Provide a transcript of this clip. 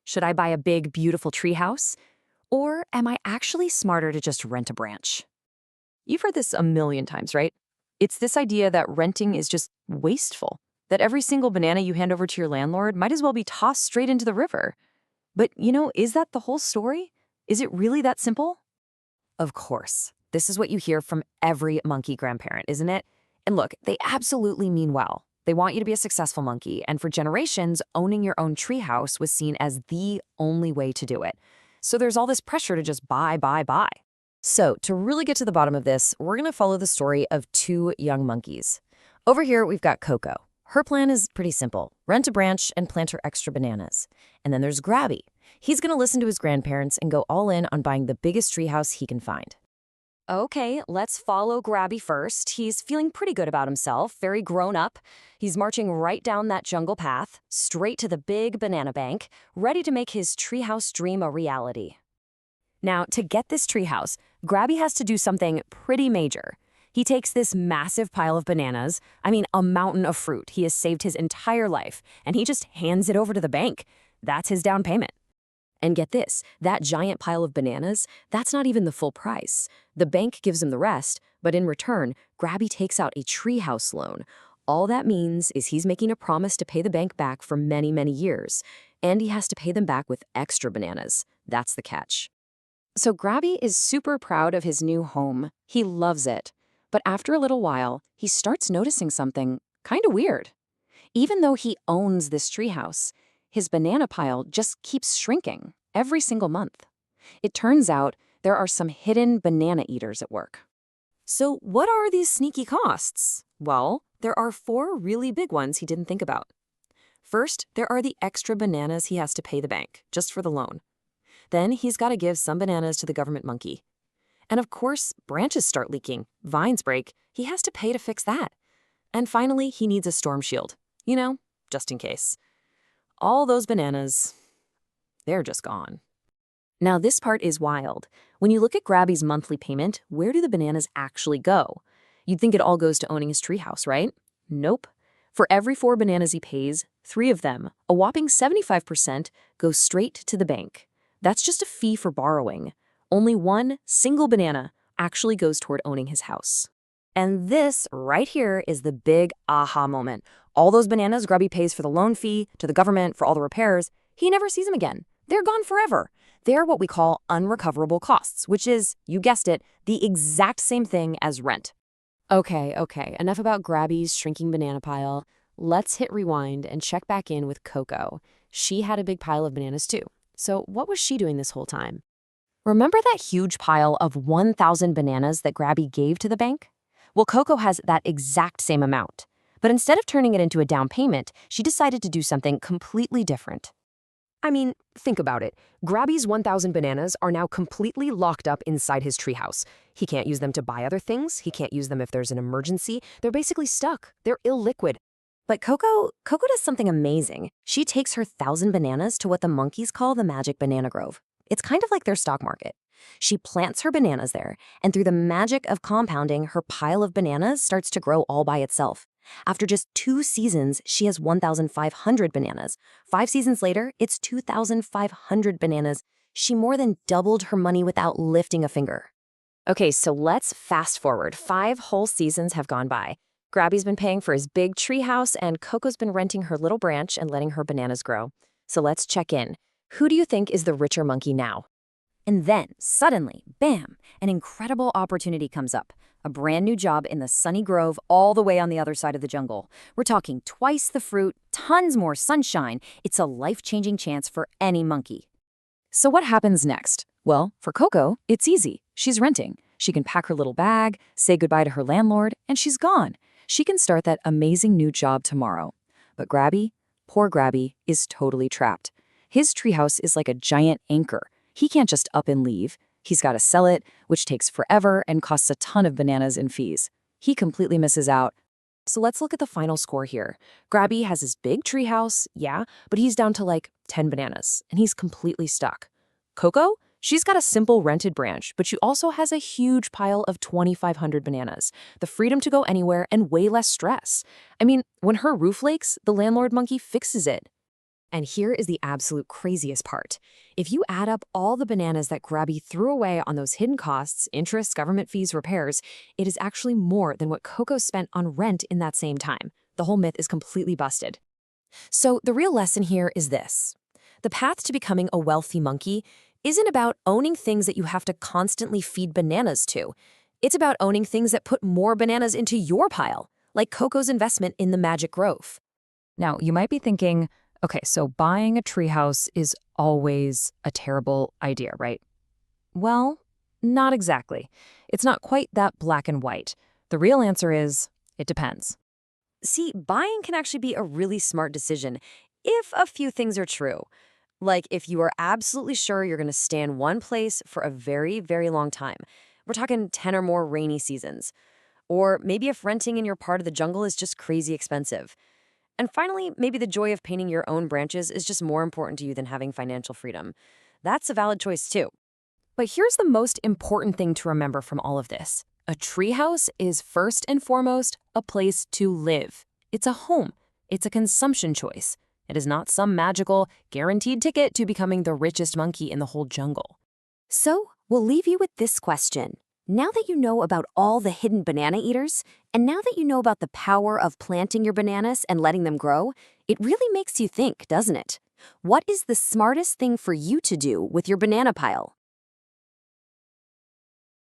Should I buy a big, beautiful treehouse? Or am I actually smarter to just rent a branch? You've heard this a million times, right? It's this idea that renting is just wasteful, that every single banana you hand over to your landlord might as well be tossed straight into the river. But, is that the whole story? Is it really that simple? Of course. This is what you hear from every monkey grandparent, isn't it? And look, they absolutely mean well. They want you to be a successful monkey, and for generations, owning your own treehouse was seen as the only way to do it. So there's all this pressure to just buy, buy, buy. So to really get to the bottom of this, we're going to follow the story of two young monkeys. Over here, we've got Coco. Her plan is pretty simple. Rent a branch and plant her extra bananas. And then there's Grabby. He's going to listen to his grandparents and go all in on buying the biggest treehouse he can find. Okay, let's follow Grabby first. He's feeling pretty good about himself, very grown up. He's marching right down that jungle path, straight to the big banana bank, ready to make his treehouse dream a reality. Now, to get this treehouse, Grabby has to do something pretty major. He takes this massive pile of bananas, a mountain of fruit he has saved his entire life, and he just hands it over to the bank. That's his down payment. And get this, that giant pile of bananas, that's not even the full price. The bank gives him the rest, but in return, Grabby takes out a treehouse loan. All that means is he's making a promise to pay the bank back for many, many years. And he has to pay them back with extra bananas. That's the catch. So Grabby is super proud of his new home. He loves it. But after a little while, he starts noticing something kind of weird. Even though he owns this treehouse, his banana pile just keeps shrinking every single month. It turns out there are some hidden banana eaters at work. So what are these sneaky costs? Well, there are 4 really big ones he didn't think about. First, there are the extra bananas he has to pay the bank, just for the loan. Then he's got to give some bananas to the government monkey. And of course, branches start leaking, vines break, he has to pay to fix that. And finally, he needs a storm shield, just in case. All those bananas, they're just gone. Now this part is wild. When you look at Grabby's monthly payment, where do the bananas actually go? You'd think it all goes to owning his treehouse, right? Nope. For every 4 bananas he pays, 3 of them, a whopping 75%, go straight to the bank. That's just a fee for borrowing. Only 1 single banana actually goes toward owning his house. And this right here is the big aha moment. All those bananas Grabby pays for the loan fee, to the government, for all the repairs, he never sees them again. They're gone forever. They're what we call unrecoverable costs, which is, you guessed it, the exact same thing as rent. Okay, enough about Grabby's shrinking banana pile. Let's hit rewind and check back in with Coco. She had a big pile of bananas too. So what was she doing this whole time? Remember that huge pile of 1,000 bananas that Grabby gave to the bank? Well, Coco has that exact same amount. But instead of turning it into a down payment, she decided to do something completely different. Think about it. Grabby's 1,000 bananas are now completely locked up inside his treehouse. He can't use them to buy other things. He can't use them if there's an emergency. They're basically stuck. They're illiquid. But Coco does something amazing. She takes her 1,000 bananas to what the monkeys call the magic banana grove. It's kind of like their stock market. She plants her bananas there, and through the magic of compounding, her pile of bananas starts to grow all by itself. After just 2 seasons, she has 1,500 bananas. 5 seasons later, it's 2,500 bananas. She more than doubled her money without lifting a finger. Okay, so let's fast forward. 5 whole seasons have gone by. Grabby's been paying for his big treehouse, and Coco's been renting her little branch and letting her bananas grow. So let's check in. Who do you think is the richer monkey now? And then, suddenly, bam, an incredible opportunity comes up. A brand new job in the sunny grove all the way on the other side of the jungle. We're talking twice the fruit, tons more sunshine. It's a life-changing chance for any monkey. So what happens next? Well, for Coco, it's easy. She's renting. She can pack her little bag, say goodbye to her landlord, and she's gone. She can start that amazing new job tomorrow. But Grabby, poor Grabby, is totally trapped. His treehouse is like a giant anchor. He can't just up and leave. He's got to sell it, which takes forever and costs a ton of bananas in fees. He completely misses out. So let's look at the final score here. Grabby has his big treehouse, yeah, but he's down to like 10 bananas, and he's completely stuck. Coco? She's got a simple rented branch, but she also has a huge pile of 2,500 bananas, the freedom to go anywhere and way less stress. When her roof leaks, the landlord monkey fixes it. And here is the absolute craziest part. If you add up all the bananas that Grabby threw away on those hidden costs, interest, government fees, repairs, it is actually more than what Coco spent on rent in that same time. The whole myth is completely busted. So the real lesson here is this. The path to becoming a wealthy monkey isn't about owning things that you have to constantly feed bananas to. It's about owning things that put more bananas into your pile, like Coco's investment in the Magic Grove. Now, you might be thinking, okay, so buying a treehouse is always a terrible idea, right? Well, not exactly. It's not quite that black and white. The real answer is, it depends. See, buying can actually be a really smart decision if a few things are true. Like if you are absolutely sure you're going to stay in one place for a very, very long time. We're talking 10 or more rainy seasons. Or maybe if renting in your part of the jungle is just crazy expensive. And finally, maybe the joy of painting your own branches is just more important to you than having financial freedom. That's a valid choice too. But here's the most important thing to remember from all of this. A treehouse is first and foremost a place to live. It's a home. It's a consumption choice. It is not some magical, guaranteed ticket to becoming the richest monkey in the whole jungle. So, we'll leave you with this question. Now that you know about all the hidden banana eaters, and now that you know about the power of planting your bananas and letting them grow, it really makes you think, doesn't it? What is the smartest thing for you to do with your banana pile?